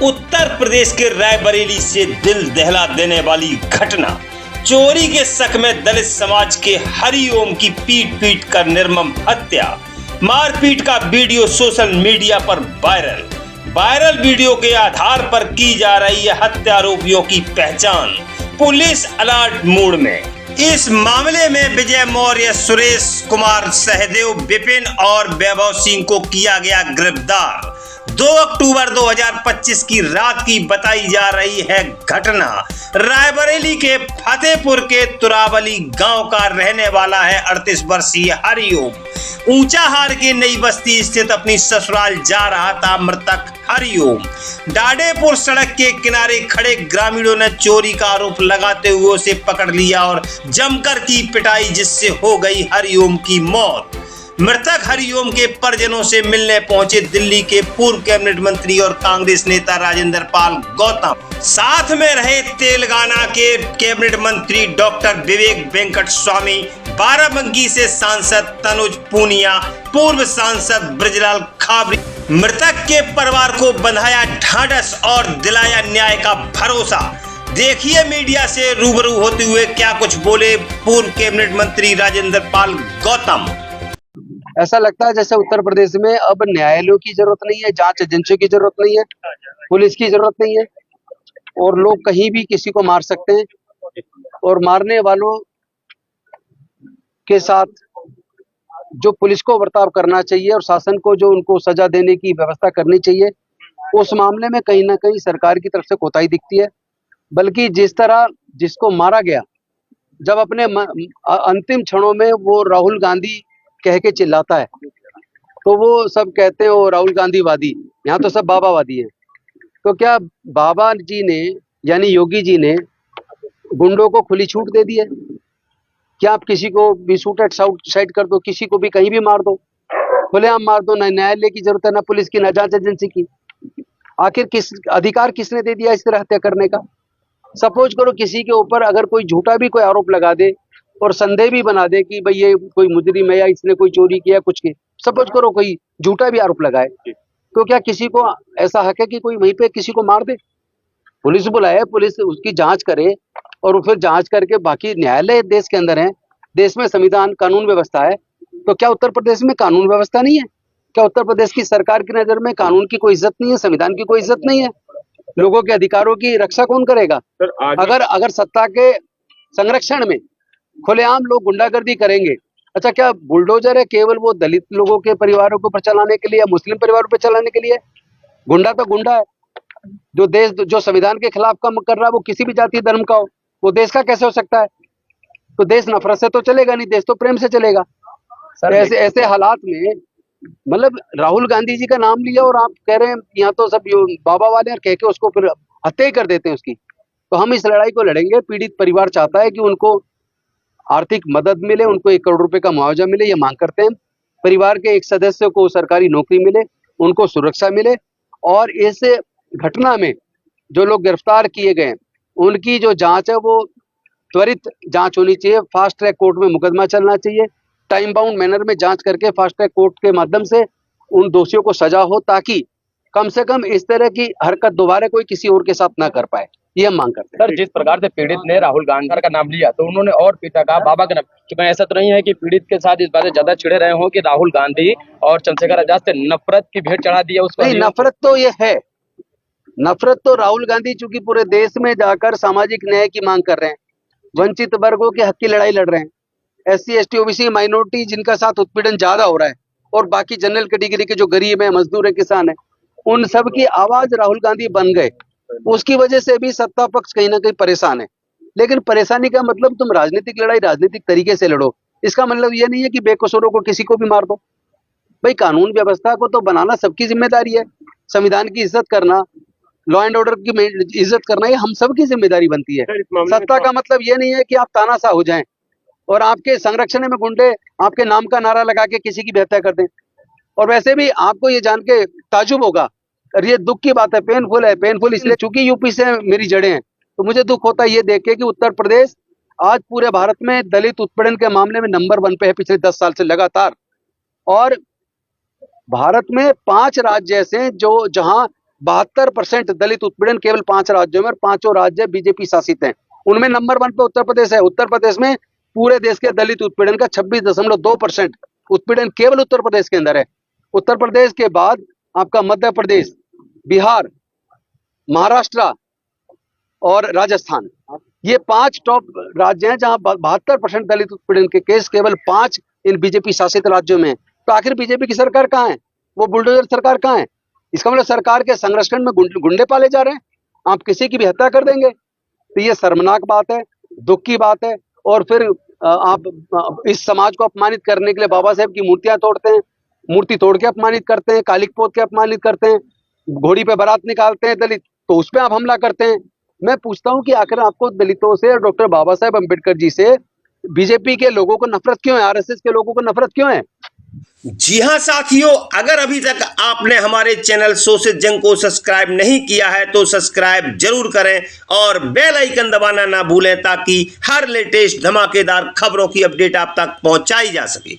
उत्तर प्रदेश के रायबरेली से दिल दहला देने वाली घटना। चोरी के शक में दलित समाज के हरिओम की पीट कर निर्मम हत्या। मारपीट का वीडियो सोशल मीडिया पर वायरल वीडियो के आधार पर की जा रही है हत्या आरोपियों की पहचान। पुलिस अलर्ट मोड में। इस मामले में विजय मौर्य, सुरेश कुमार, सहदेव, विपिन और वैभव सिंह को किया गया गिरफ्तार। 2 अक्टूबर 2025 की रात की बताई जा रही है घटना। रायबरेली के फतेहपुर के तुरावली गांव का रहने वाला है 38 वर्षीय हरिओम। ऊंचाहार की नई बस्ती स्थित अपनी ससुराल जा रहा था मृतक हरिओम। डाडेपुर सड़क के किनारे खड़े ग्रामीणों ने चोरी का आरोप लगाते हुए उसे पकड़ लिया और जमकर की पिटाई, जिससे हो गई हरिओम की मौत। मृतक हरिओम के परिजनों से मिलने पहुंचे दिल्ली के पूर्व कैबिनेट मंत्री और कांग्रेस नेता राजेंद्र पाल गौतम। साथ में रहे तेलंगाना के कैबिनेट मंत्री डॉक्टर विवेक वेंकट स्वामी, बाराबंकी से सांसद तनुज पूनिया, पूर्व सांसद ब्रजलाल खाबरी। मृतक के परिवार को बंधाया ढांढस और दिलाया न्याय का भरोसा। देखिए मीडिया से रूबरू होते हुए क्या कुछ बोले पूर्व कैबिनेट मंत्री राजेंद्र पाल गौतम। ऐसा लगता है जैसे उत्तर प्रदेश में अब न्यायालयों की जरूरत नहीं है, जांच एजेंसियों की जरूरत नहीं है, पुलिस की जरूरत नहीं है और लोग कहीं भी किसी को मार सकते हैं। और मारने वालों के साथ जो पुलिस को बर्ताव करना चाहिए और शासन को जो उनको सजा देने की व्यवस्था करनी चाहिए, उस मामले में कहीं ना कहीं सरकार की तरफ से कोताही दिखती है। बल्कि जिस तरह जिसको मारा गया, जब अपने अंतिम क्षणों में वो राहुल गांधी कह के चिल्लाता है तो वो सब कहते हैं वो राहुल गांधी वादी, यहाँ तो सब बाबावादी है। तो क्या बाबा जी ने यानी योगी जी ने गुंडों को खुली छूट दे दी है? क्या आप किसी को भी शूट एट साइड कर दो, किसी को भी कहीं भी मार दो, खुलेआम मार दो? ना न्यायालय की जरूरत है, ना पुलिस की, ना जांच एजेंसी की। आखिर किस अधिकार किसने दे दिया इस तरह हत्या करने का? सपोज करो किसी के ऊपर अगर कोई झूठा भी कोई आरोप लगा दे और संदेह भी बना दे कि भाई ये कोई मुजरिम है या इसने कोई चोरी किया कुछ के, सपोज करो कोई झूठा भी आरोप लगाए, तो क्या किसी को ऐसा हक है कि कोई वहीं पे किसी को मार दे? पुलिस बुलाए, पुलिस उसकी जांच करे और फिर जांच करके बाकी न्यायालय देश के अंदर है, देश में संविधान कानून व्यवस्था है। तो क्या उत्तर प्रदेश में कानून व्यवस्था नहीं है? क्या उत्तर प्रदेश की सरकार की नजर में कानून की कोई इज्जत नहीं है, संविधान की कोई इज्जत नहीं है? लोगों के अधिकारों की रक्षा कौन करेगा? अगर सत्ता के संरक्षण में खुलेआम लोग गुंडागर्दी करेंगे, अच्छा क्या बुलडोजर है केवल वो दलित लोगों के परिवारों को पर चलाने के लिए या मुस्लिम परिवारों पर चलाने के लिए? गुंडा तो गुंडा है। जो संविधान के खिलाफ काम कर रहा है वो किसी भी जाति धर्म का हो, वो देश का कैसे हो सकता है? तो देश नफरत से तो चलेगा नहीं, देश तो प्रेम से चलेगा। ऐसे हालात में मतलब राहुल गांधी जी का नाम लिया और आप कह रहे हैं यहाँ तो सब बाबा वाले हैं, कह के उसको फिर हत्या ही कर देते हैं उसकी। तो हम इस लड़ाई को लड़ेंगे। पीड़ित परिवार चाहता है कि उनको आर्थिक मदद मिले, उनको 1 करोड़ रुपए का मुआवजा मिले, ये मांग करते हैं। परिवार के एक सदस्य को सरकारी नौकरी मिले, उनको सुरक्षा मिले और इस घटना में जो लोग गिरफ्तार किए गए उनकी जो जांच है वो त्वरित जांच होनी चाहिए। फास्ट ट्रैक कोर्ट में मुकदमा चलना चाहिए, टाइम बाउंड मैनर में जांच करके फास्ट ट्रैक कोर्ट के माध्यम से उन दोषियों को सजा हो, ताकि कम से कम इस तरह की हरकत दोबारा कोई किसी और के साथ ना कर पाए, ये हम मांग करते हैं। सर, जिस प्रकार से पीड़ित ने राहुल गांधी का नाम लिया तो उन्होंने और पिता का बाबा का नाम, कि मैं ऐसा तो नहीं है कि पीड़ित के साथ इस बात से ज्यादा चिढ़े रहे हो कि राहुल गांधी और चंद्रशेखर आजाद से नफरत की भेंट चढ़ा दी है उसको? नहीं, नफरत तो ये है, नफरत तो राहुल गांधी चूंकि पूरे देश में जाकर सामाजिक न्याय की मांग कर रहे हैं, वंचित वर्गों के हक की लड़ाई लड़ रहे हैं, SC ST OBC माइनॉरिटी जिनका साथ उत्पीड़न ज्यादा हो रहा है और बाकी जनरल कैटेगरी के जो गरीब है, मजदूर है, किसान है, उन सब की आवाज राहुल गांधी बन गए। उसकी वजह से भी सत्ता पक्ष कहीं ना कहीं परेशान है। लेकिन परेशानी का मतलब तुम राजनीतिक लड़ाई राजनीतिक तरीके से लड़ो, इसका मतलब ये नहीं है कि बेकसूरों को किसी को भी मार दो। भाई कानून व्यवस्था को तो बनाना सबकी जिम्मेदारी है, संविधान की इज्जत करना, लॉ एंड ऑर्डर की इज्जत करना, ये हम सबकी जिम्मेदारी बनती है। सत्ता का मतलब ये नहीं है कि आप तानाशाह हो जाएं और आपके संरक्षण में गुंडे आपके नाम का नारा लगा के किसी की भी हत्या कर दें। और वैसे भी आपको ये जान के ताजुब होगा और ये दुख की बात है, पेनफुल इसलिए चूंकि यूपी से मेरी जड़ें हैं, तो मुझे दुख होता है ये देख के कि उत्तर प्रदेश आज पूरे भारत में दलित उत्पीड़न के मामले में नंबर 1 पे है पिछले 10 साल से लगातार। और भारत में 5 राज्य ऐसे हैं जहां 72% दलित उत्पीड़न केवल 5 राज्यों में, और 5 राज्य बीजेपी शासित हैं। उनमें नंबर 1 पे उत्तर प्रदेश है। उत्तर प्रदेश में पूरे देश के दलित उत्पीड़न का 26.2% उत्पीड़न केवल उत्तर प्रदेश के अंदर है। उत्तर प्रदेश के बाद आपका मध्य प्रदेश, बिहार, महाराष्ट्र और राजस्थान, ये 5 टॉप राज्य हैं जहां 72% दलित उत्पीड़न के केस केवल 5 इन बीजेपी शासित राज्यों में। तो आखिर बीजेपी की सरकार कहाँ है? वो बुलडोजर सरकार कहाँ है? इसका मतलब सरकार के संरक्षण में गुंडे पाले जा रहे हैं। आप किसी की भी हत्या कर देंगे, तो ये शर्मनाक बात है, दुख की बात है। और फिर आप इस समाज को अपमानित करने के लिए बाबा साहेब की मूर्तियां तोड़ते हैं, मूर्ति तोड़ के अपमानित करते हैं, कालिक पोत के अपमानित करते हैं, घोड़ी पे बारात निकालते हैं दलित, तो उस पर आप हमला करते हैं। मैं पूछता हूं कि आखिर आपको दलितों से, डॉक्टर बाबा साहेब अम्बेडकर जी से, बीजेपी के लोगों को नफरत क्यों है? आरएसएस के लोगों को नफरत क्यों है? जी हां साथियों, अगर अभी तक आपने हमारे चैनल शोषित जंग को सब्सक्राइब नहीं किया है तो सब्सक्राइब जरूर करें और बेल आइकन दबाना ना भूलें ताकि हर लेटेस्ट धमाकेदार खबरों की अपडेट आप तक पहुंचाई जा सके।